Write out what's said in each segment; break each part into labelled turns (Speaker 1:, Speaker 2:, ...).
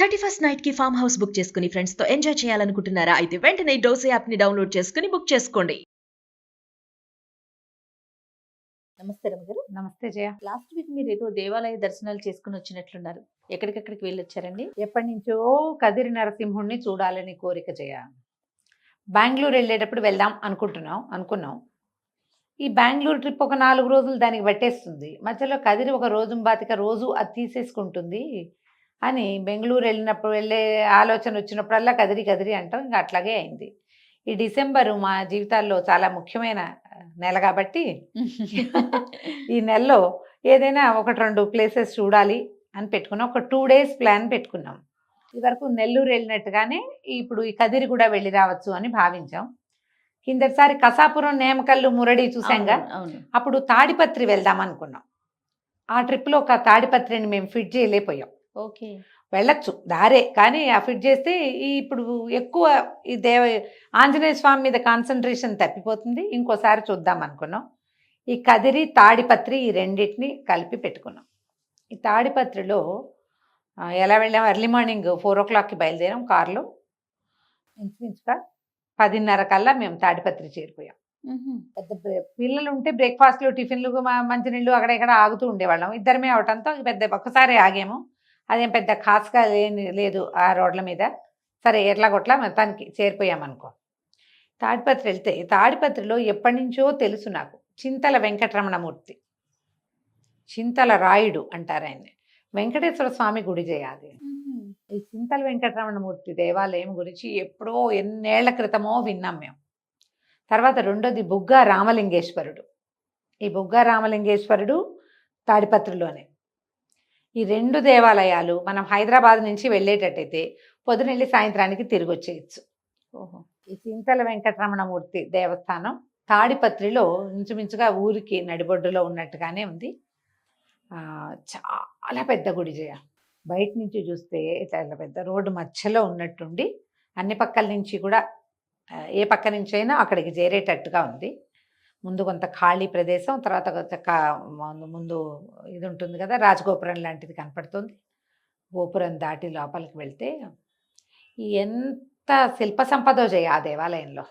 Speaker 1: 31st night కి farm house book చేసుకుని friends తో ఎంజాయ్ చేయాలనుకుంటున్నారా? అయితే వెంటనే డోసే యాప్ ని డౌన్లోడ్ చేసుకుని బుక్ చేసుకోండి.
Speaker 2: నమస్తే రమగారు.
Speaker 3: నమస్తే జయ.
Speaker 2: లాస్ట్ వీక్ మీరు ఏదో దేవాలయ దర్శనాలు చేసుకుని వచ్చినట్లున్నారు. ఎక్కడికెక్కడికి వెళ్ళొచ్చారండి?
Speaker 3: ఎప్పటి నుంచో కదిరి నరసింహుణ్ణి చూడాలని కోరిక జయ. బెంగళూరు వెళ్ళేటప్పుడు వెళ్దాం అనుకున్నాం. ఈ బెంగళూరు ట్రిప్ ఒక 4 రోజులు దానికి పట్టేస్తుంది. మధ్యలో కదిరి ఒక రోజు బాతిక రోజు అది తీసేసుకుంటుంది అని బెంగళూరు వెళ్ళే ఆలోచన వచ్చినప్పుడల్లా కదిరి అంటాం. ఇంకా అట్లాగే అయింది. ఈ డిసెంబరు మా జీవితాల్లో చాలా ముఖ్యమైన నెల కాబట్టి ఈ నెలలో ఏదైనా 1-2 ప్లేసెస్ చూడాలి అని పెట్టుకున్నాం. ఒక 2 days ప్లాన్ పెట్టుకున్నాం. ఇదివరకు నెల్లూరు వెళ్ళినట్టుగానే ఇప్పుడు ఈ కదిరి కూడా వెళ్ళి రావచ్చు అని భావించాం. కిందటిసారి కసాపురం, నేమకల్లు, మురడి చూసాంగా. అప్పుడు తాడిపత్రి వెళ్దాం అనుకున్నాం. ఆ ట్రిప్లో ఒక తాడిపత్రిని మేము ఫిట్ చేయలేకపోయాం.
Speaker 2: ఓకే,
Speaker 3: వెళ్ళొచ్చు దారే, కానీ ఆ ఫిట్ చేస్తే ఇప్పుడు ఎక్కువ ఈ ఆంజనేయ స్వామి మీద కాన్సన్ట్రేషన్ తప్పిపోతుంది. ఇంకోసారి చూద్దాం అనుకున్నాం. ఈ కదిరి, తాడిపత్రి ఈ రెండింటిని కలిపి పెట్టుకున్నాం. ఈ తాడిపత్రిలో ఎలా వెళ్ళాం? ఎర్లీ మార్నింగ్ 4 o'clockకి బయలుదేరాం కారులో. ఇంచుమించుగా 10:30 కల్లా మేము తాడిపత్రి చేరిపోయాం. పెద్ద పిల్లలు ఉంటే బ్రేక్ఫాస్ట్లు, టిఫిన్లు, మంచినీళ్ళు అక్కడ ఇక్కడ ఆగుతూ ఉండేవాళ్ళం. ఇద్దరమే అవటంతో పెద్ద ఒక్కసారి ఆగాము. అదేం పెద్ద ఖాస్గా లేదు ఆ రోడ్ల మీద. సరే ఎట్లాగొట్లా మొత్తానికి చేరిపోయామనుకో. తాడిపత్రి వెళ్తే తాడిపత్రిలో ఎప్పటి నుంచో తెలుసు నాకు చింతల వెంకటరమణమూర్తి, చింతల రాయుడు అంటారు ఆయన్ని. వెంకటేశ్వర స్వామి గుడి చేయాలి. ఈ చింతల వెంకటరమణమూర్తి దేవాలయం గురించి ఎప్పుడో ఎన్నేళ్ల క్రితమో విన్నాం మేము. తర్వాత రెండోది బుగ్గా రామలింగేశ్వరుడు. ఈ బుగ్గా రామలింగేశ్వరుడు తాడిపత్రిలోనే. ఈ 2 దేవాలయాలు మనం హైదరాబాద్ నుంచి వెళ్ళేటట్టయితే పొద్దునెళ్ళి సాయంత్రానికి తిరిగి వచ్చేయచ్చు. ఈ చింతల వెంకటరమణమూర్తి దేవస్థానం తాడిపత్రిలో ఇంచుమించుగా ఊరికి నడిబొడ్డులో ఉన్నట్టుగానే ఉంది. చాలా పెద్ద గుడి జయ. బయట నుంచి చూస్తే చాలా పెద్ద రోడ్డు మధ్యలో ఉన్నట్టుండి అన్ని పక్కల నుంచి కూడా ఏ పక్క నుంచి అయినా అక్కడికి చేరేటట్టుగా ఉంది. ముందు కొంత ఖాళీ ప్రదేశం, తర్వాత ముందు ఇది ఉంటుంది కదా, రాజగోపురం లాంటిది కనపడుతుంది. గోపురం దాటి లోపలికి వెళ్తే ఎంత శిల్ప సంపదో జయ ఆ దేవాలయంలో.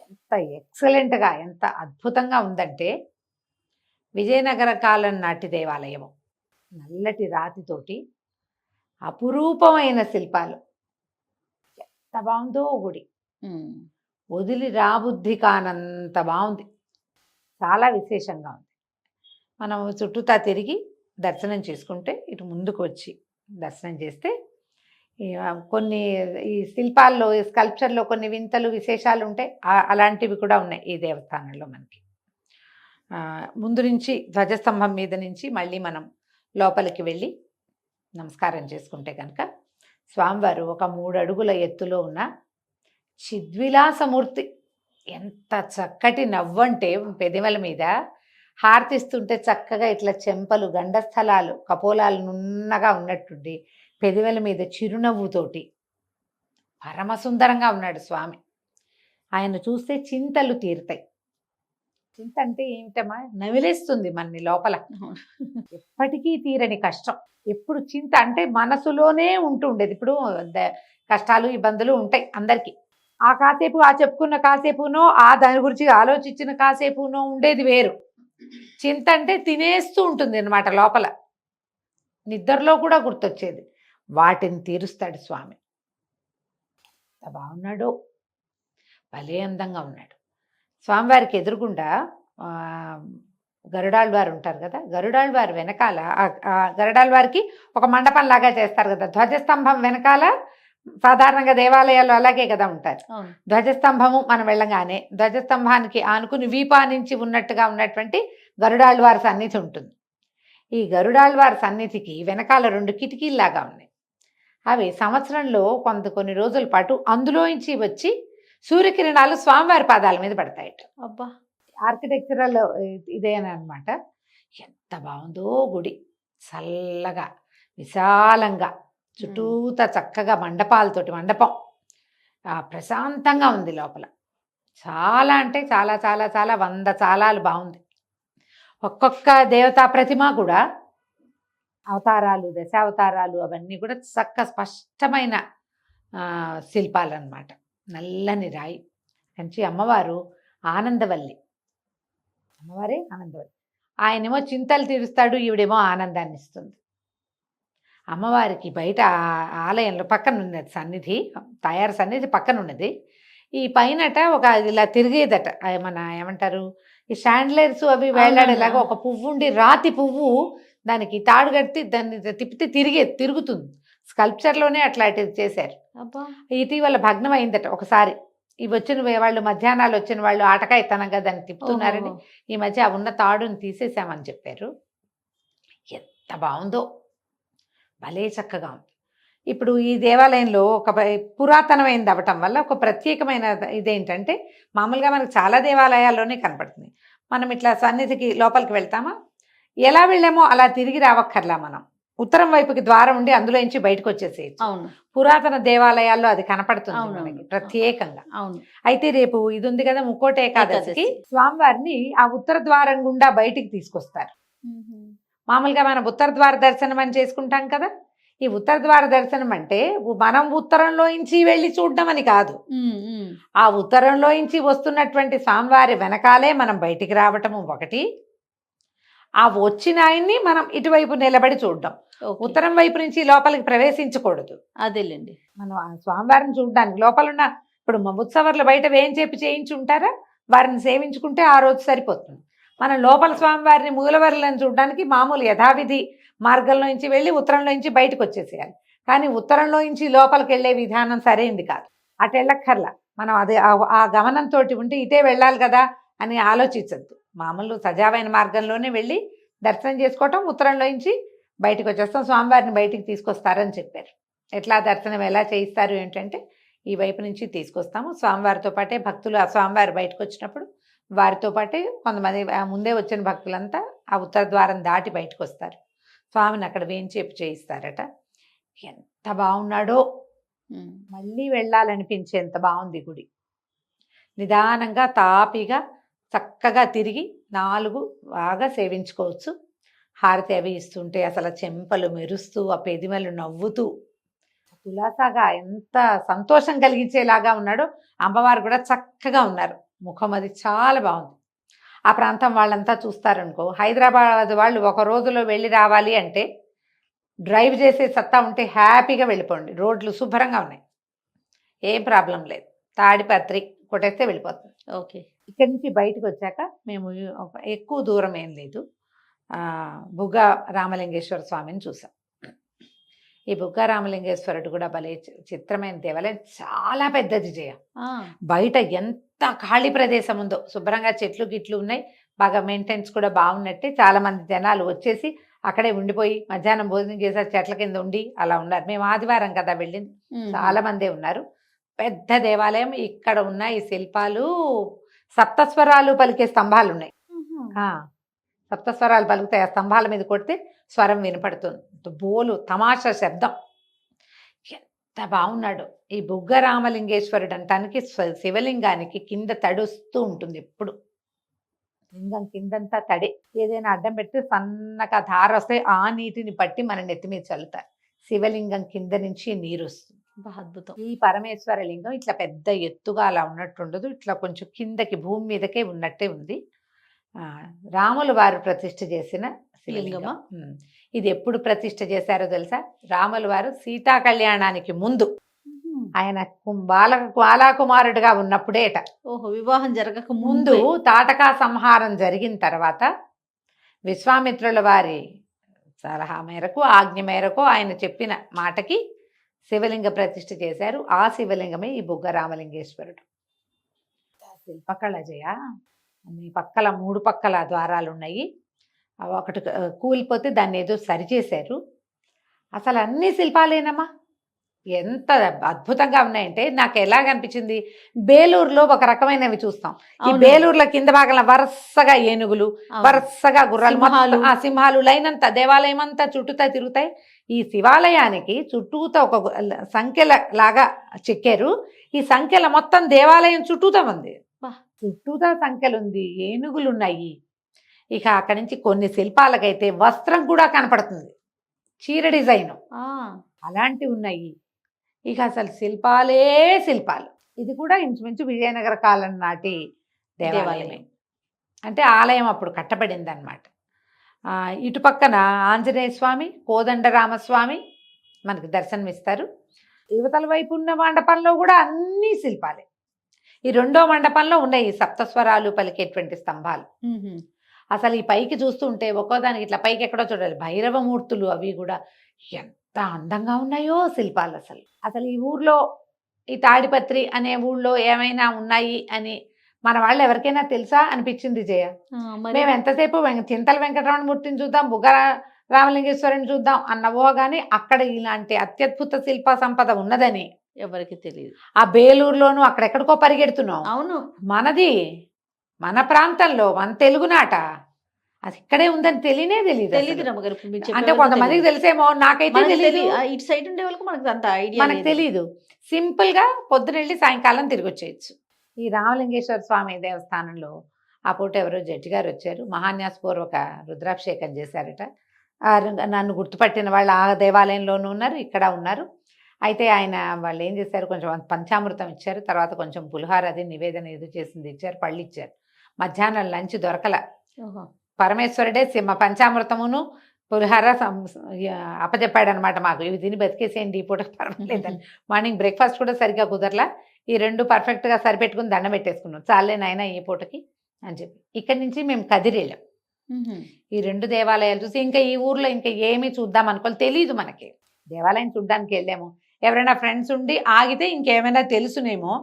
Speaker 3: ఎంత ఎక్సలెంట్గా, ఎంత అద్భుతంగా ఉందంటే విజయనగర కాలం నాటి దేవాలయము. నల్లటి రాతితోటి అపురూపమైన శిల్పాలు. ఎంత బాగుందో గుడి, వదిలి రాబుద్ధి కానంత బాగుంది. చాలా విశేషంగా ఉంది. మనం చుట్టూతా తిరిగి దర్శనం చేసుకుంటే ఇటు ముందుకు వచ్చి దర్శనం చేస్తే కొన్ని ఈ శిల్పాల్లో, ఈ స్కల్ప్చర్లో కొన్ని వింతలు విశేషాలు ఉంటాయి. అలాంటివి కూడా ఉన్నాయి ఈ దేవస్థానంలో మనకి. ముందు నుంచి ధ్వజస్తంభం మీద నుంచి మళ్ళీ మనం లోపలికి వెళ్ళి నమస్కారం చేసుకుంటే కనుక స్వామివారు ఒక 3 అడుగుల ఎత్తులో ఉన్న చిద్విలాసమూర్తి. ఎంత చక్కటి నవ్వంటే పెదవుల మీద హారతిస్తుంటే చక్కగా ఇట్లా చెంపలు, గండస్థలాలు, కపోలాలు నున్నగా ఉన్నట్టుండి పెదవుల మీద చిరునవ్వుతోటి పరమసుందరంగా ఉన్నాడు స్వామి. ఆయన చూస్తే చింతలు తీరుతాయి. చింత అంటే ఏమిటమ్మా? నవిలేస్తుంది మనని లోపల. ఎప్పటికీ తీరని కష్టం. ఎప్పుడు చింత అంటే మనసులోనే ఉంటుండేది. ఇప్పుడు కష్టాలు, ఇబ్బందులు ఉంటాయి అందరికీ. ఆ కాసేపు, ఆ చెప్పుకున్న కాసేపునో, ఆ దాని గురించి ఆలోచించిన కాసేపునో ఉండేది వేరు. చింత అంటే తినేస్తూ ఉంటుంది అన్నమాట లోపల. నిద్రలో కూడా గుర్తొచ్చేది. వాటిని తీరుస్తాడు స్వామి. ఎంత బాగున్నాడో, భలే అందంగా ఉన్నాడు. స్వామివారికి ఎదురుగుండా గరుడాళ్వారు ఉంటారు కదా. గరుడాళ్వారు వెనకాల గరుడాళ్వారికి ఒక మండపం లాగా చేస్తారు కదా. ధ్వజస్తంభం వెనకాల సాధారణంగా దేవాలయాలు అలాగే కదా ఉంటారు. ధ్వజస్తంభము మనం వెళ్ళగానే ధ్వజస్తంభానికి ఆనుకుని వీపా నుంచి ఉన్నట్టుగా ఉన్నటువంటి గరుడాళ్వారి సన్నిధి ఉంటుంది. ఈ గరుడాళ్వారి సన్నిధికి వెనకాల 2 కిటికీల్లాగా ఉన్నాయి. అవి సంవత్సరంలో కొన్ని రోజుల పాటు అందులోంచి వచ్చి సూర్యకిరణాలు స్వామివారి పాదాల మీద పడతాయట.
Speaker 2: అబ్బా,
Speaker 3: ఆర్కిటెక్చరల్ ఇదేనమాట. ఎంత బాగుందో గుడి. చల్లగా, విశాలంగా, చుట్టూతా చక్కగా మండపాలతోటి మండపం ప్రశాంతంగా ఉంది లోపల. చాలా అంటే చాలా చాలా చాలా 100 చాలాలు బాగుంది. ఒక్కొక్క దేవతా ప్రతిమ కూడా అవతారాలు, దశావతారాలు అవన్నీ కూడా స్పష్టమైన శిల్పాలు అన్నమాట. నల్లని రాయి కంచి అమ్మవారు ఆనందవల్లి, అమ్మవారే ఆనందవల్లి. ఆయనేమో చింతలు తీరుస్తాడు, ఈవిడేమో ఆనందాన్ని ఇస్తుంది. అమ్మవారికి బయట ఆలయంలో పక్కన ఉన్నది సన్నిధి, తయారు సన్నిధి పక్కన ఉన్నది. ఈ పైనట ఒక ఇలా తిరిగేదట, మన ఏమంటారు ఈ షాండ్లైర్స్ అవి వేలాడేలాగా ఒక పువ్వు ఉండి, రాతి పువ్వు, దానికి తాడు కట్టి దాన్ని తిప్పితే తిరుగుతుంది. స్కల్ప్చర్లోనే అట్లాంటిది చేశారు. ఇటీవల భగ్నం అయిందట ఒకసారి. ఇవి వచ్చిన వాళ్ళు మధ్యాహ్నాలు వచ్చిన వాళ్ళు ఆటకాయతనంగా దాన్ని తిప్పుతున్నారని ఈ మధ్య ఉన్న తాడుని తీసేసామని చెప్పారు. ఎంత బాగుందో, భలే చక్కగా ఉంది. ఇప్పుడు ఈ దేవాలయంలో ఒక పురాతనమైనది అవ్వటం వల్ల ఒక ప్రత్యేకమైన ఇదేంటంటే, మామూలుగా మనకు చాలా దేవాలయాల్లోనే కనపడుతుంది. మనం ఇట్లా సన్నిధికి లోపలికి వెళ్తామా, ఎలా వెళ్ళామో అలా తిరిగి రావక్కర్లా. మనం ఉత్తరం వైపుకి ద్వారం ఉండి అందులో నుంచి బయటకు వచ్చేసేయచ్చు.
Speaker 2: అవును,
Speaker 3: పురాతన దేవాలయాల్లో అది కనపడుతుంది మనకి ప్రత్యేకంగా.
Speaker 2: అవును.
Speaker 3: అయితే రేపు ఇది ఉంది కదా, ముక్కోటి ఏకాదశికి స్వామివారిని ఆ ఉత్తర ద్వారం గుండా బయటికి తీసుకొస్తారు. మామూలుగా మనం ఉత్తర ద్వార దర్శనం అని చేసుకుంటాం కదా. ఈ ఉత్తర ద్వార దర్శనం అంటే మనం ఉత్తరంలో నుంచి వెళ్ళి చూడడం అని కాదు. ఆ ఉత్తరంలో నుంచి వస్తున్నటువంటి స్వామివారి వెనకాలే మనం బయటికి రావటము ఒకటి, ఆ వచ్చిన ఆయన్ని మనం ఇటువైపు నిలబడి చూడడం. ఉత్తరం వైపు నుంచి లోపలికి ప్రవేశించకూడదు.
Speaker 2: అదేలేండి.
Speaker 3: మనం ఆ స్వామివారిని చూడడానికి లోపల ఉన్న, ఇప్పుడు ఉత్సవర్లు బయట వేయించేపి చేయించి ఉంటారా, వారిని సేవించుకుంటే ఆ రోజు సరిపోతుంది. మనం లోపల స్వామివారిని మూలవర్లను చూడడానికి మామూలు యథావిధి మార్గంలో నుంచి వెళ్ళి ఉత్తరంలో నుంచి బయటకు వచ్చేసేయాలి. కానీ ఉత్తరంలో నుంచి లోపలికి వెళ్ళే విధానం సరైంది కాదు. అటు వెళ్ళక్కర్లా. మనం అదే ఆ గమనంతో ఉంటే ఇటే వెళ్ళాలి కదా అని ఆలోచించద్దు. మామూలు సజావైన మార్గంలోనే వెళ్ళి దర్శనం చేసుకోవటం, ఉత్తరంలో నుంచి బయటకు వచ్చేస్తాం. స్వామివారిని బయటికి తీసుకొస్తారని చెప్పారు. ఎట్లా దర్శనం ఎలా చేయిస్తారు ఏంటంటే, ఈ వైపు నుంచి తీసుకొస్తాము. స్వామివారితో పాటే భక్తులు ఆ స్వామివారి బయటకు వచ్చినప్పుడు వారితో పాటే కొంతమంది ముందే వచ్చిన భక్తులంతా ఆ ఉత్తర ద్వారం దాటి బయటకు వస్తారు. స్వామిని అక్కడ వేయించేపు చేయిస్తారట. ఎంత బాగున్నాడో, మళ్ళీ వెళ్ళాలనిపించేంత బాగుంది గుడి. నిదానంగా తాపిగా చక్కగా తిరిగి 4 బాగా సేవించుకోవచ్చు. హారతి అవి ఇస్తుంటే అసలు చెంపలు మెరుస్తూ, ఆ పెదిమలు నవ్వుతూ, కులాసాగా ఎంత సంతోషం కలిగించేలాగా ఉన్నాడో. అమ్మవారు కూడా చక్కగా ఉన్నారు. ముఖం అది చాలా బాగుంది. ఆ ప్రాంతం వాళ్ళంతా చూస్తారనుకో, హైదరాబాద్ వాళ్ళు ఒక రోజులో వెళ్ళి రావాలి అంటే డ్రైవ్ చేసే సత్తా ఉంటే హ్యాపీగా వెళ్ళిపోండి. రోడ్లు శుభ్రంగా ఉన్నాయి, ఏం ప్రాబ్లం లేదు. తాడిపత్రి కొట్టేస్తే వెళ్ళిపోతుంది.
Speaker 2: ఓకే.
Speaker 3: ఇక్కడి నుంచి బయటకు వచ్చాక మేము ఎక్కువ దూరం ఏం లేదు, బుగ్గ రామలింగేశ్వర స్వామిని చూసాం. ఈ బుగ్గ రామలింగేశ్వరుడు కూడా భలే చిత్రమైన దేవాలయం. చాలా పెద్దది జయ. బయట ఎంత ఖాళీ ప్రదేశం ఉందో, శుభ్రంగా చెట్లు గిట్లు ఉన్నాయి, బాగా మెయింటెనెన్స్ కూడా బాగున్నట్టే. చాలా మంది జనాలు వచ్చేసి అక్కడే ఉండిపోయి మధ్యాహ్నం భోజనం చేశారు, చెట్ల కింద ఉండి అలా ఉన్నారు. మేము ఆదివారం కదా వెళ్ళింది, చాలా మందే ఉన్నారు. పెద్ద దేవాలయం. ఇక్కడ ఉన్న ఈ శిల్పాలు సప్తస్వరాలు పలికే స్తంభాలు ఉన్నాయి. సప్తస్వరాలు పలుకుతాయి. ఆ స్తంభాల మీద కొడితే స్వరం వినపడుతుంది. బోలు తమాషా శబ్దం. ఎంత బాగున్నాడు ఈ బుగ్గ రామలింగేశ్వరుడు అంటానికి. శివలింగానికి కింద తడుస్తూ ఉంటుంది ఎప్పుడు. లింగం కిందంతా తడి. ఏదైనా అడ్డం పెడితే సన్నగా ధార వస్తే ఆ నీటిని పట్టి మన నెత్తి మీద చల్లుతారు. శివలింగం కింద నుంచి నీరు వస్తుంది.
Speaker 2: అద్భుతం.
Speaker 3: ఈ పరమేశ్వర లింగం ఇట్లా పెద్ద ఎత్తుగా అలా ఉన్నట్టుండదు, ఇట్లా కొంచెం కిందకి భూమి మీదకే ఉన్నట్టే ఉంది. రాములు వారు ప్రతిష్ఠ చేసిన శివలింగమా. ఇది ఎప్పుడు ప్రతిష్ఠ చేశారో తెలుసా? రాములు వారు సీతా కళ్యాణానికి ముందు, ఆయన బాలకుమారుడుగా ఉన్నప్పుడేట.
Speaker 2: ఓహో, వివాహం జరగక
Speaker 3: ముందు తాటకా సంహారం జరిగిన తర్వాత విశ్వామిత్రుల వారి సలహా మేరకు, ఆజ్ఞ మేరకు, ఆయన చెప్పిన మాటకి శివలింగ ప్రతిష్ఠ చేశారు. ఆ శివలింగమే ఈ బుగ్గ రామలింగేశ్వరుడు. శిల్పకళ జయ. అన్ని పక్కల 3 పక్కల ద్వారాలు ఉన్నాయి. ఒకటి కూలిపోతే దాన్ని ఏదో సరిచేశారు. అసలు అన్ని శిల్పాలేనమ్మా. ఎంత అద్భుతంగా ఉన్నాయంటే నాకు ఎలాగనిపించింది, బేలూరులో ఒక రకమైనవి చూస్తాం. ఈ బేలూరులో కింద భాగంలో వరుసగా ఏనుగులు, వరుసగా గుర్రాలు, ఆ సింహాలు లైనంతా దేవాలయం అంతా చుట్టూతా తిరుగుతాయి. ఈ శివాలయానికి చుట్టూతా ఒక సంఖ్యల లాగా చెక్కారు. ఈ సంఖ్యల మొత్తం దేవాలయం చుట్టూతా ఉంది. చుట్టూతా సంఖ్యలు ఉంది, ఏనుగులు ఉన్నాయి. ఇక అక్కడి నుంచి కొన్ని శిల్పాలకైతే వస్త్రం కూడా కనపడుతుంది. చీర డిజైను
Speaker 2: ఆ,
Speaker 3: అలాంటివి ఉన్నాయి. ఇక అసలు శిల్పాలే శిల్పాలు. ఇది కూడా ఇంచుమించు విజయనగర కాలం నాటి దేవాలయమే.
Speaker 2: దేవాలయం.
Speaker 3: అంటే ఆలయం అప్పుడు కట్టబడింది అనమాట. ఇటు పక్కన ఆంజనేయ స్వామి, కోదండరామస్వామి మనకి దర్శనమిస్తారు. యువతల వైపు ఉన్న మండపంలో కూడా అన్ని శిల్పాలే. ఈ రెండో మండపంలో ఉన్నాయి సప్తస్వరాలు పలికేటువంటి స్తంభాలు.
Speaker 2: మ్మ్.
Speaker 3: అసలు ఈ పైకి చూస్తుంటే ఒక్కోదానికి ఇట్లా పైకి ఎక్కడో చూడాలి, భైరవమూర్తులు అవి కూడా ఎంత అందంగా ఉన్నాయో శిల్పాలు. అసలు ఈ ఊర్లో ఈ తాడిపత్రి అనే ఊళ్ళో ఏమైనా ఉన్నాయి అని మన వాళ్ళు ఎవరికైనా తెలుసా అనిపించింది జయ.
Speaker 2: ఆ, మరి
Speaker 3: మేము ఎంతసేపు చింతల వెంకటరమణ మూర్తిని చూద్దాం, బుగ్గ రామలింగేశ్వరిని చూద్దాం అన్నవో కానీ అక్కడ ఇలాంటి అత్యద్భుత శిల్ప సంపద ఉన్నదని
Speaker 2: ఎవరికి తెలియదు.
Speaker 3: ఆ బేలూరులోనూ అక్కడెక్కడికో పరిగెడుతున్నాం.
Speaker 2: అవును,
Speaker 3: మనది మన ప్రాంతంలో మన తెలుగునాట అది ఇక్కడే ఉందని తెలియదు
Speaker 2: తెలియదు రమ్మగారు. ఇప్పుడు మీరు చెప్పే
Speaker 3: అంటే
Speaker 2: వరకు
Speaker 3: కొంతమందికి
Speaker 2: తెలియదు.
Speaker 3: తెలిసేమో, నాకైతే
Speaker 2: మనకి
Speaker 3: తెలియదు.
Speaker 2: తెలియదు. ఇటు సైడ్ ఉండే వాళ్ళకి మనకు అంత ఐడియా
Speaker 3: మనకు తెలియదు. సింపుల్ గా పొద్దునెళ్ళి సాయంకాలం తిరిగి వచ్చేయచ్చు. ఈ రామలింగేశ్వర స్వామి దేవస్థానంలో ఆ పూట ఎవరో జడ్జి గారు వచ్చారు, మహాన్యాసపూర్వక రుద్రాభిషేకం చేశారట. నన్ను గుర్తుపట్టిన వాళ్ళు ఆ దేవాలయంలోనూ ఉన్నారు, ఇక్కడ ఉన్నారు. అయితే ఆయన వాళ్ళు ఏం చేశారు, కొంచెం పంచామృతం ఇచ్చారు, తర్వాత కొంచెం పులిహార అది నివేదన ఏదో చేసింది ఇచ్చారు, పళ్ళు ఇచ్చారు. మధ్యాహ్నం లంచ్ దొరకల. పరమేశ్వరుడే పంచామృతమును పులిహార అప్పచెప్పాడు అనమాట మాకు, ఇవి తిని బతికేసేయండి ఈ పూట పర్వాలేదని. మార్నింగ్ బ్రేక్ఫాస్ట్ కూడా సరిగ్గా కుదరలా. ఈ రెండు పర్ఫెక్ట్గా సరిపెట్టుకుని దండం పెట్టేసుకున్నాం, చాలే నాయనా ఈ పూటకి అని చెప్పి. ఇక్కడి నుంచి మేము కదిరి వెళ్ళాం. ఈ రెండు దేవాలయాలు చూసి ఇంకా ఈ ఊర్లో ఇంకా ఏమీ చూద్దాం అనుకోవాలి, తెలియదు మనకి. దేవాలయం చూడ్డానికి వెళ్ళాము, ఎవరైనా ఫ్రెండ్స్ ఉండి ఆగితే ఇంకేమైనా తెలుసునేమో.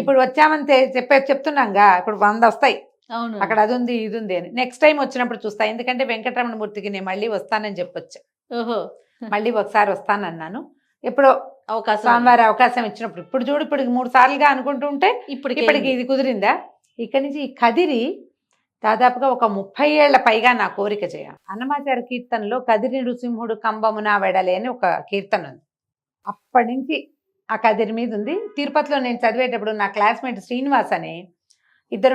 Speaker 3: ఇప్పుడు వచ్చామని చెప్తున్నాంగా, ఇప్పుడు 100 వస్తాయి
Speaker 2: అవును,
Speaker 3: అక్కడ అది ఉంది ఇది ఉంది అని. నెక్స్ట్ టైం వచ్చినప్పుడు చూస్తా, ఎందుకంటే వెంకటరమణ మూర్తికి నేను మళ్ళీ వస్తానని చెప్పొచ్చు.
Speaker 2: ఓహో,
Speaker 3: మళ్ళీ ఒకసారి వస్తానన్నాను, ఎప్పుడో
Speaker 2: అవకాశం
Speaker 3: స్వామివారి అవకాశం ఇచ్చినప్పుడు. ఇప్పుడు చూడు, ఇప్పుడు 3 సార్లుగా అనుకుంటుంటే ఇప్పటికి ఇది కుదిరిందా. ఇక్కడి నుంచి ఈ కదిరి దాదాపుగా ఒక 30 ఏళ్ల పైగా నా కోరిక చేయ. అన్నమాచార్య కీర్తనలో కదిరి నృసింహుడు కంబమున వెడలే అని ఒక కీర్తన ఉంది. అప్పటి నుంచి ఆ కదిరి మీద ఉంది. తిరుపతిలో నేను చదివేటప్పుడు నా క్లాస్మేట్ శ్రీనివాస్ అని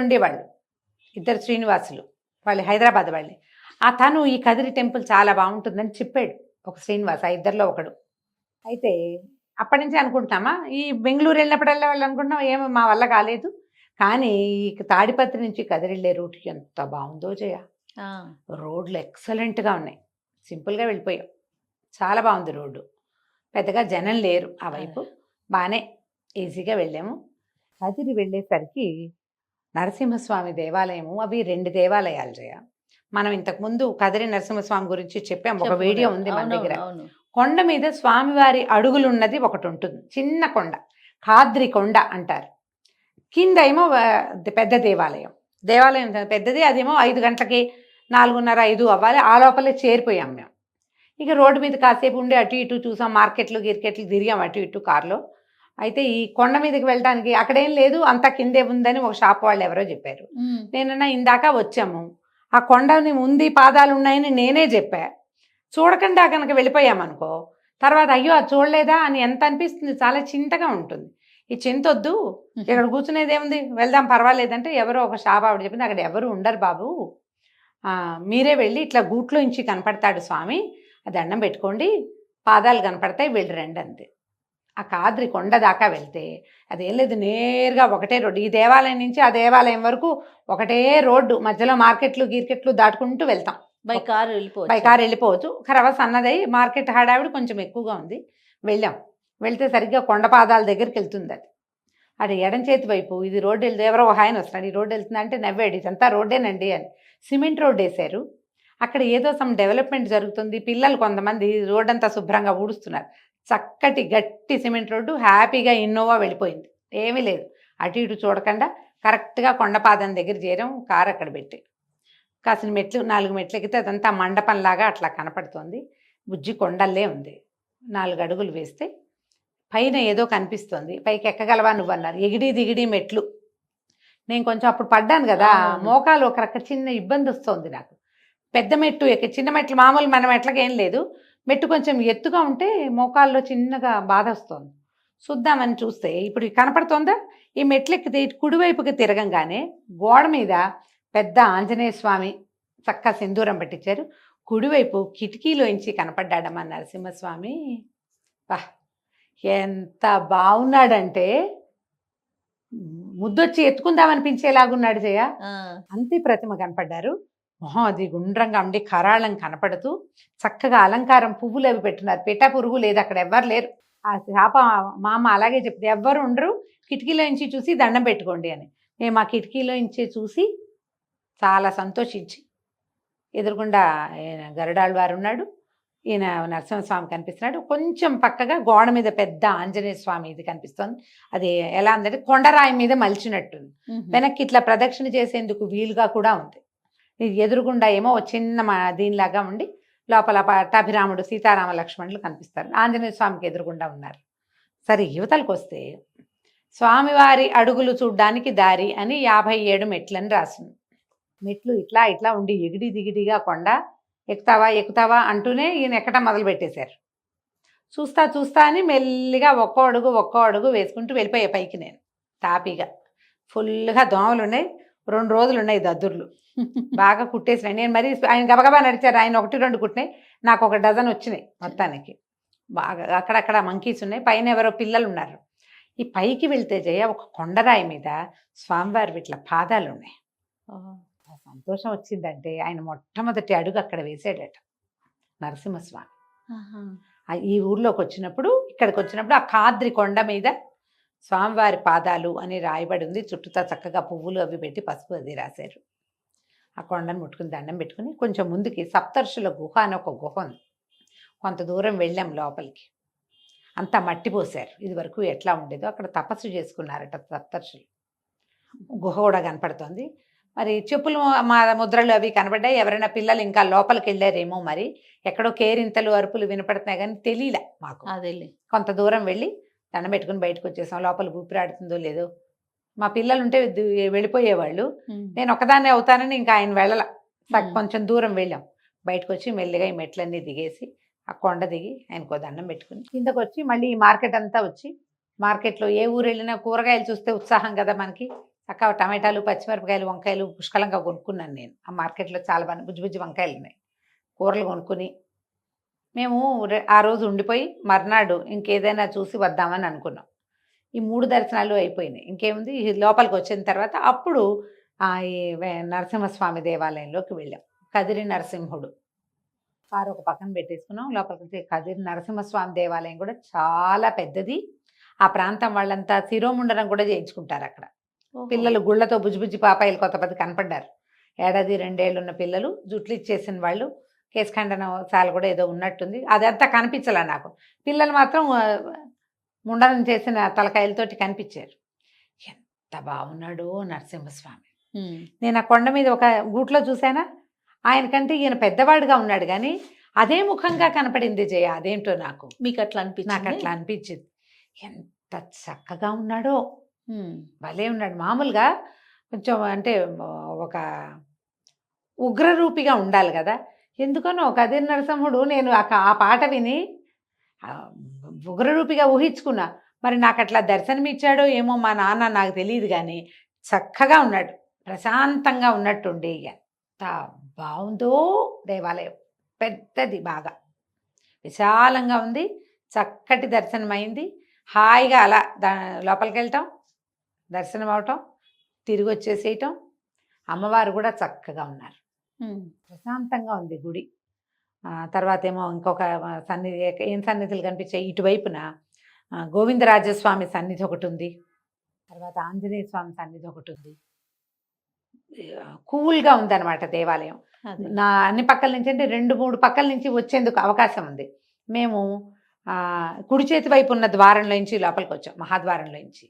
Speaker 3: ఉండేవాళ్ళు, ఇద్దరు శ్రీనివాసులు, వాళ్ళు హైదరాబాద్ వాళ్ళే. తను ఈ కదిరి టెంపుల్ చాలా బాగుంటుందని చెప్పాడు, ఒక శ్రీనివాస్, ఆ ఇద్దరిలో ఒకడు. అయితే అప్పటి నుంచి అనుకుంటున్నామా, ఈ బెంగళూరు వెళ్ళినప్పుడల్లా వాళ్ళు అనుకుంటున్నాం, ఏమో మా వల్ల కాలేదు. కానీ ఈ తాడిపత్రి నుంచి కదిరిళ్ళే రూట్ ఎంత బాగుందో జయ. రోడ్లు ఎక్సలెంట్గా ఉన్నాయి, సింపుల్గా వెళ్ళిపోయాం, చాలా బాగుంది రోడ్డు, పెద్దగా జనం లేరు ఆ వైపు, బాగానే ఈజీగా వెళ్ళాము. కదిరి వెళ్ళేసరికి నరసింహస్వామి దేవాలయము, అవి 2 దేవాలయాలు జయ. మనం ఇంతకుముందు కదిరి నరసింహస్వామి గురించి చెప్పాం, ఒక వీడియో ఉంది మన దగ్గర. కొండ మీద స్వామివారి అడుగులున్నది ఒకటి ఉంటుంది, చిన్న కొండ, ఖాద్రి కొండ అంటారు. కింద ఏమో పెద్ద దేవాలయం పెద్దది, అదేమో 5 గంటలకి 4:30, 5 అవ్వాలి, ఆ లోపలే చేరిపోయాం మేము. ఇక రోడ్డు మీద కాసేపు ఉండి అటు ఇటు చూసాం, మార్కెట్లు గిరికెట్లు తిరిగాం అటు ఇటు కార్లో. అయితే ఈ కొండ మీదకి వెళ్ళడానికి అక్కడేం లేదు, అంతా కిందే ఉందని ఒక షాప్ వాళ్ళు ఎవరో చెప్పారు. నేనన్నా ఇందాక వచ్చాము, ఆ కొండని ఉంది పాదాలు ఉన్నాయని నేనే చెప్పా. చూడకుండా కనుక వెళ్ళిపోయామనుకో తర్వాత అయ్యో అది చూడలేదా అని ఎంత అనిపిస్తుంది, చాలా చింతగా ఉంటుంది. ఈ చింతొద్దు, ఇక్కడ కూర్చునేది ఏముంది, వెళ్దాం పర్వాలేదంటే ఎవరో ఒక షాప్ ఆవిడ చెప్పింది, అక్కడ ఎవరు ఉండరు బాబు, మీరే వెళ్ళి ఇట్లా గూట్లో నుంచి కనపడతాడు స్వామి, అది దండం పెట్టుకోండి, పాదాలు కనపడతాయి, వెళ్ళి రండి అంతే. ఆ కాద్రి కొండ దాకా వెళ్తే అదేం లేదు, నేరుగా ఒకటే రోడ్డు, ఈ దేవాలయం నుంచి ఆ దేవాలయం వరకు ఒకటే రోడ్డు, మధ్యలో మార్కెట్లు గీర్కెట్లు దాటుకుంటూ వెళ్తాం.
Speaker 2: బై కార్
Speaker 3: వెళ్ళిపోవచ్చు. ఖరవస్ అన్నదై మార్కెట్ హడావిడి కొంచెం ఎక్కువగా ఉంది. వెళ్ళాం, వెళ్తే సరిగ్గా కొండ పాదాల దగ్గరికి వెళ్తుంది అది. అది ఎడం చేతి వైపు ఇది రోడ్డు వెళ్తే ఎవరో ఒక ఆయన వస్తున్నాడు, ఈ రోడ్డు వెళ్తుందా అంటే నవ్వాడు, ఇదంతా రోడ్డేనండి అని. సిమెంట్ రోడ్డు వేశారు, అక్కడ ఏదో సమ్ డెవలప్మెంట్ జరుగుతుంది, పిల్లలు కొంతమంది రోడ్డంతా శుభ్రంగా ఊడుస్తున్నారు. చక్కటి గట్టి సిమెంట్ రోడ్డు, హ్యాపీగా ఇన్నోవా వెళ్ళిపోయింది, ఏమీ లేదు, అటు ఇటు చూడకుండా కరెక్ట్గా కొండపాదం దగ్గర చేరాం. కారు అక్కడ పెట్టి కాసిన మెట్లు 4 మెట్లు ఎక్కితే అదంతా మండపంలాగా అట్లా కనపడుతోంది. బుజ్జి కొండల్లే ఉంది. 4 అడుగులు వేస్తే పైన ఏదో కనిపిస్తుంది, పైకి ఎక్కగలవా నువ్వు అన్నారు. ఎగిడి దిగిడి మెట్లు, నేను కొంచెం అప్పుడు పడ్డాను కదా, మోకాలు ఒక రక చిన్న ఇబ్బంది వస్తుంది నాకు. పెద్ద మెట్టు ఎక్కి చిన్న మెట్లు మామూలు మన మెట్లకి ఏం లేదు, మెట్టు కొంచెం ఎత్తుగా ఉంటే మోకాల్లో చిన్నగా బాధ వస్తుంది. చూద్దామని చూస్తే ఇప్పుడు కనపడుతోందా, ఈ మెట్లు ఎక్కితే కుడివైపుకి తిరగంగానే గోడ మీద పెద్ద ఆంజనేయ స్వామి చక్కగా సింధూరం పెట్టించారు, కుడివైపు కిటికీలోంచి కనపడ్డాడమ్మా నరసింహస్వామి. వా ఎంత బాగున్నాడంటే ముద్దొచ్చి ఎత్తుకుందామనిపించేలాగున్నాడు జయ.
Speaker 2: ఆ,
Speaker 3: అంతే ప్రతిమ కనపడ్డారు. మొహం అది గుండ్రంగా ఉండి కరాళం కనపడుతూ చక్కగా అలంకారం పువ్వులు అవి పెట్టున్నారు. పిట్ట పురుగు లేదు, అక్కడ ఎవ్వరు లేరు. ఆ శాప మా అమ్మ అలాగే చెప్తే ఎవ్వరు ఉండరు, కిటికీలో నుంచి చూసి దండం పెట్టుకోండి అని. మేము ఆ కిటికీలో నుంచి చూసి చాలా సంతోషించి, ఎదురుగుండా ఈయన గరుడాళ్ళ వారు ఉన్నాడు, ఈయన నరసింహస్వామి కనిపిస్తున్నాడు. కొంచెం పక్కగా గోడ మీద పెద్ద ఆంజనేయ స్వామి ఇది కనిపిస్తుంది. అది ఎలా ఉందంటే కొండరాయి మీద మలిచినట్టుంది. వెనక్కి ఇట్లా ప్రదక్షిణ చేసేందుకు వీలుగా కూడా ఉంది. ఇది ఎదురుగుండా ఏమో ఒక చిన్న దీనిలాగా ఉండి లోపల పట్టాభిరాముడు సీతారామ లక్ష్మణులు కనిపిస్తారు. ఆంజనేయ స్వామికి ఎదురుగుండా ఉన్నారు. సరే యువతలకు వస్తే స్వామివారి అడుగులు చూడ్డానికి దారి అని 57 మెట్లని రాసింది. మెట్లు ఇట్లా ఇట్లా ఉండి ఎగిడి దిగిడిగా కొండ ఎక్కుతావా ఎక్కుతావా అంటూనే ఈయన ఎక్కడం మొదలు పెట్టేశారు. చూస్తా చూస్తా అని మెల్లిగా ఒక్కో అడుగు వేసుకుంటూ వెళ్ళిపోయే పైకి నేను తాపీగా. ఫుల్గా దోమలు ఉన్నాయి, 2 రోజులు ఉన్నాయి దద్దుర్లు బాగా కుట్టేసినాయి. నేను మరీ ఆయన గబగబా నడిచారు, ఆయన 1-2 కుట్టినాయి, నాకు 1 డజన్ వచ్చినాయి మొత్తానికి. బాగా అక్కడక్కడ మంకీస్ ఉన్నాయి, పైన ఎవరో పిల్లలు ఉన్నారు. ఈ పైకి వెళ్తే జయ ఒక కొండరాయి మీద స్వామివారి ఇట్లా పాదాలు ఉన్నాయి. సంతోషం వచ్చిందంటే ఆయన మొట్టమొదటి అడుగు అక్కడ వేసాడట నరసింహస్వామి. ఈ ఊర్లోకి వచ్చినప్పుడు, ఇక్కడికి వచ్చినప్పుడు ఆ కాద్రి కొండ మీద స్వామివారి పాదాలు అని రాయబడి ఉంది. చుట్టూతా చక్కగా పువ్వులు అవి పెట్టి పసుపు అది రాశారు. ఆ కొండను ముట్టుకుని దండం పెట్టుకుని కొంచెం ముందుకి సప్తర్షుల గుహ అని ఒక గుహ ఉంది. కొంత దూరం వెళ్ళాం లోపలికి. అంతా మట్టి పోసారు. ఇది వరకు ఎట్లా ఉండేదో అక్కడ తపస్సు చేసుకున్నారట సప్తర్షులు. గుహ కూడా కనపడుతోంది. మరి చెప్పులు మా ముద్రలు అవి కనబడ్డాయి. ఎవరైనా పిల్లలు ఇంకా లోపలికి వెళ్ళారేమో, మరి ఎక్కడో కేరింతలు అరుపులు వినపడుతున్నాయి కానీ తెలియలే మాకు.
Speaker 2: అదేలే.
Speaker 3: కొంత దూరం వెళ్ళి దండం పెట్టుకుని బయటకు వచ్చేసాం. లోపల ఊపిరాడుతుందో లేదో. మా పిల్లలు ఉంటే వెళ్ళిపోయేవాళ్ళు, నేను ఒకదాన్నే అవుతానని ఇంకా ఆయన వెళ్ళల. కొంచెం దూరం వెళ్ళాం, బయటకు వచ్చి మెల్లిగా ఈ మెట్లన్నీ దిగేసి ఆ కొండ దిగి ఆయనకో దండం పెట్టుకుని కిందకు వచ్చి మళ్ళీ ఈ మార్కెట్ అంతా వచ్చి, మార్కెట్లో ఏ ఊరు వెళ్ళినా కూరగాయలు చూస్తే ఉత్సాహం కదా మనకి. అక్క టమాటాలు, పచ్చిమిరపకాయలు, వంకాయలు పుష్కలంగా కొనుక్కున్నాను నేను. ఆ మార్కెట్లో చాలా బాగా బుజ్జి వంకాయలు ఉన్నాయి. కూరలు కొనుక్కుని మేము ఆ రోజు ఉండిపోయి మర్నాడు ఇంకేదైనా చూసి వద్దామని అనుకున్నాం. ఈ 3 దర్శనాలు అయిపోయినాయి. ఇంకేముంది, లోపలికి వచ్చిన తర్వాత అప్పుడు ఈ నరసింహస్వామి దేవాలయంలోకి వెళ్ళాం. కదిరి నరసింహుడు కారు ఒక పక్కన పెట్టేసుకున్నాం. లోపలికి కదిరి నరసింహస్వామి దేవాలయం కూడా చాలా పెద్దది. ఆ ప్రాంతం వాళ్ళంతా శిరోముండనం కూడా చేయించుకుంటారు అక్కడ. పిల్లలు గుళ్ళతో బుజ్జి పాపాయిలు కొంతమంది కనపడ్డారు. 1-2 ఏళ్ళు ఉన్న పిల్లలు, జుట్లు ఇచ్చేసిన వాళ్ళు, కేశఖండన సాలు కూడా ఏదో ఉన్నట్టుంది. అదంతా కనిపించలే నాకు. పిల్లలు మాత్రం ముండనం చేసిన తలకాయలతోటి కనిపించారు. ఎంత బాగున్నాడో నరసింహస్వామి. నేను ఆ కొండ మీద ఒక గూట్లో చూసానా, ఆయనకంటే ఈయన పెద్దవాడుగా ఉన్నాడు కానీ అదే ముఖంగా కనపడింది జయ. అదేంటో నాకు
Speaker 2: అట్లా
Speaker 3: అనిపించింది. ఎంత చక్కగా ఉన్నాడో, భలే ఉన్నాడు. మామూలుగా కొంచెం అంటే ఒక ఉగ్రరూపిగా ఉండాలి కదా. ఎందుకనో కదిరి నరసింహుడు నేను ఆ పాట విని ఉగ్రరూపిగా ఊహించుకున్నా. మరి నాకు అట్లా దర్శనమిచ్చాడో ఏమో మా నాన్న, నాకు తెలియదు కానీ చక్కగా ఉన్నాడు, ప్రశాంతంగా ఉన్నట్టుండి. ఎంత బాగుందో దేవాలయం. పెద్దది, బాగా విశాలంగా ఉంది, చక్కటి దర్శనమైంది. హాయిగా అలా లోపలికి వెళ్ళటం, దర్శనం అవటం, తిరిగి వచ్చేసేయటం. అమ్మవారు కూడా చక్కగా ఉన్నారు, ప్రశాంతంగా ఉంది గుడి. తర్వాత ఏమో ఇంకొక సన్నిధి, ఏం సన్నిధులు కనిపించాయి ఇటువైపున, గోవిందరాజస్వామి సన్నిధి ఒకటి ఉంది, తర్వాత ఆంజనేయ స్వామి సన్నిధి ఒకటి ఉంది. కూల్గా ఉందన్నమాట దేవాలయం. నా అన్ని పక్కల నుంచి అంటే 2-3 పక్కల నుంచి వచ్చేందుకు అవకాశం ఉంది. మేము కుడి చేతి వైపు ఉన్న ద్వారంలో నుంచి లోపలికి వచ్చాం. మహాద్వారంలో నుంచి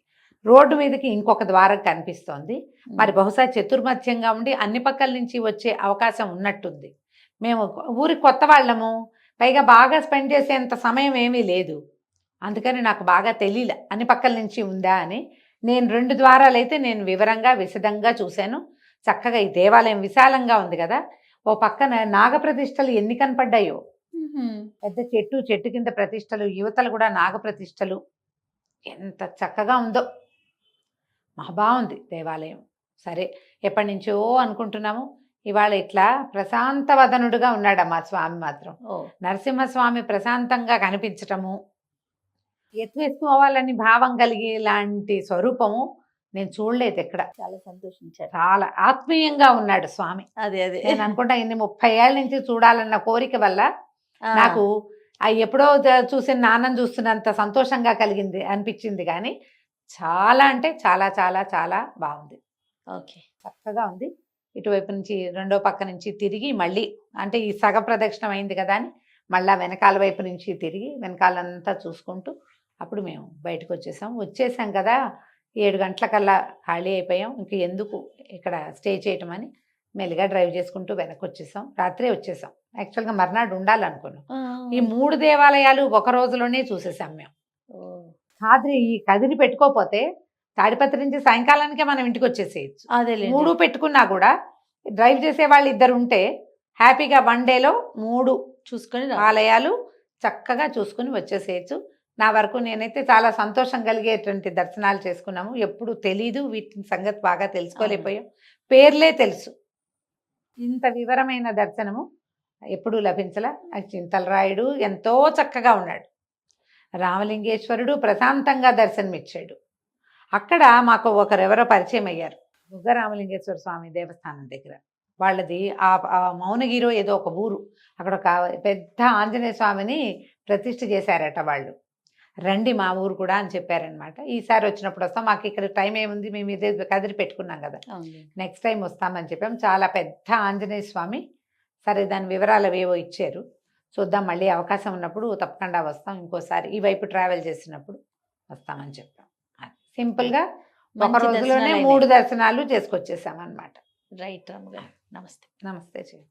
Speaker 3: రోడ్డు మీదకి ఇంకొక ద్వారం కనిపిస్తోంది. మరి బహుశా చతుర్మధ్యంగా ఉండి అన్ని పక్కల నుంచి వచ్చే అవకాశం ఉన్నట్టుంది. మేము ఊరికి కొత్త వాళ్ళము, పైగా బాగా స్పెండ్ చేసేంత సమయం ఏమీ లేదు. అందుకని నాకు బాగా తెలియలే అన్ని పక్కల నుంచి ఉందా అని. నేను 2 ద్వారాలు అయితే నేను విశదంగా చూశాను. చక్కగా ఈ దేవాలయం విశాలంగా ఉంది కదా. ఓ పక్కన నాగప్రతిష్టలు ఎన్ని కనపడ్డాయో, పెద్ద చెట్టు కింద ప్రతిష్టలు, యువతలు కూడా నాగప్రతిష్టలు. ఎంత చక్కగా ఉందో, మహా బాగుంది దేవాలయం. సరే, ఎప్పటి నుంచో అనుకుంటున్నాము ఇవాళ ఇట్లా ప్రశాంత వదనుడుగా ఉన్నాడమ్మా స్వామి మాత్రం.
Speaker 2: ఓ
Speaker 3: నరసింహస్వామి ప్రశాంతంగా కనిపించటము, ఎత్తుకోవాలని భావం కలిగి ఇలాంటి స్వరూపము నేను చూడలేదు ఎక్కడ.
Speaker 2: చాలా సంతోషించారు.
Speaker 3: చాలా ఆత్మీయంగా ఉన్నాడు స్వామి.
Speaker 2: అదే అదే
Speaker 3: నేను అనుకుంటా ఇన్ని 30 ఏళ్ళ నుంచి చూడాలన్న కోరిక వల్ల
Speaker 2: ఆ,
Speaker 3: నాకు ఎప్పుడో చూసిన నాన్నని చూస్తున్నంత సంతోషంగా కలిగింది అనిపించింది. కానీ చాలా అంటే చాలా చాలా చాలా బాగుంది,
Speaker 2: ఓకే
Speaker 3: చక్కగా ఉంది. ఇటువైపు నుంచి రెండో పక్క నుంచి తిరిగి మళ్ళీ అంటే ఈ సగ ప్రదక్షిణం అయింది కదా అని మళ్ళా వెనకాల వైపు నుంచి తిరిగి వెనకాలంతా చూసుకుంటూ అప్పుడు మేము బయటకు వచ్చేసాం కదా. 7 గంటలకల్లా ఖాళీ అయిపోయాం. ఇంక ఎందుకు ఇక్కడ స్టే చేయటం అని మెల్లిగా డ్రైవ్ చేసుకుంటూ వెనక్కి వచ్చేసాం. రాత్రే వచ్చేసాం. యాక్చువల్గా మర్నాడు ఉండాలనుకున్నాం.
Speaker 2: ఆ,
Speaker 3: ఈ 3 దేవాలయాలు ఒక రోజులోనే చూసేసాం మేము.
Speaker 2: ఓ,
Speaker 3: ఈ కదిరి పెట్టుకోపోతే తాడిపత్రి నుంచి సాయంకాలానికే మనం ఇంటికి వచ్చేసేయచ్చు.
Speaker 2: అదేలేండి.
Speaker 3: 3 పెట్టుకున్నా కూడా డ్రైవ్ చేసే వాళ్ళు 2 ఉంటే హ్యాపీగా 1 డేలో 3
Speaker 2: చూసుకొని
Speaker 3: ఆలయాలు చక్కగా చూసుకుని వచ్చేసేయచ్చు. నా వరకు నేనైతే చాలా సంతోషం కలిగేటువంటి దర్శనాలు చేసుకున్నాము. ఎప్పుడు తెలీదు, వీటిని సంగతి బాగా తెలుసుకోలేకపోయాం. పేర్లే తెలుసు. ఇంత వివరమైన దర్శనము ఎప్పుడూ లభించలా. చింతలరాయుడు ఎంతో చక్కగా ఉన్నాడు. రామలింగేశ్వరుడు ప్రశాంతంగా దర్శనమిచ్చాడు. అక్కడ మాకు ఒకరెవరో పరిచయం అయ్యారు, బుగ్గ రామలింగేశ్వర స్వామి దేవస్థానం దగ్గర. వాళ్ళది ఆ మౌనగిరో ఏదో ఒక ఊరు. అక్కడ ఒక పెద్ద ఆంజనేయ స్వామిని ప్రతిష్ఠ చేశారట వాళ్ళు. రండి మా ఊరు కూడా అని చెప్పారనమాట. ఈసారి వచ్చినప్పుడు వస్తాం, మాకు ఇక్కడ టైం ఏముంది, మేము ఇదే కదిరి పెట్టుకున్నాం కదా, నెక్స్ట్ టైం వస్తామని చెప్పాం. చాలా పెద్ద ఆంజనేయ స్వామి. సరే దాని వివరాలు అవేవో ఇచ్చారు, చూద్దాం. మళ్ళీ అవకాశం ఉన్నప్పుడు తప్పకుండా వస్తాం. ఇంకోసారి ఈ వైపు ట్రావెల్ చేసినప్పుడు వస్తామని చెప్పాం. సింపుల్గా ఒక
Speaker 2: మంచి
Speaker 3: రోజులోనే
Speaker 2: దర్శనాలు
Speaker 3: 3 దర్శనాలు చేసుకొచ్చేసాం అనమాట.
Speaker 2: రైట్ రాము గారు, నమస్తే.
Speaker 3: నమస్తే చెయ్యి.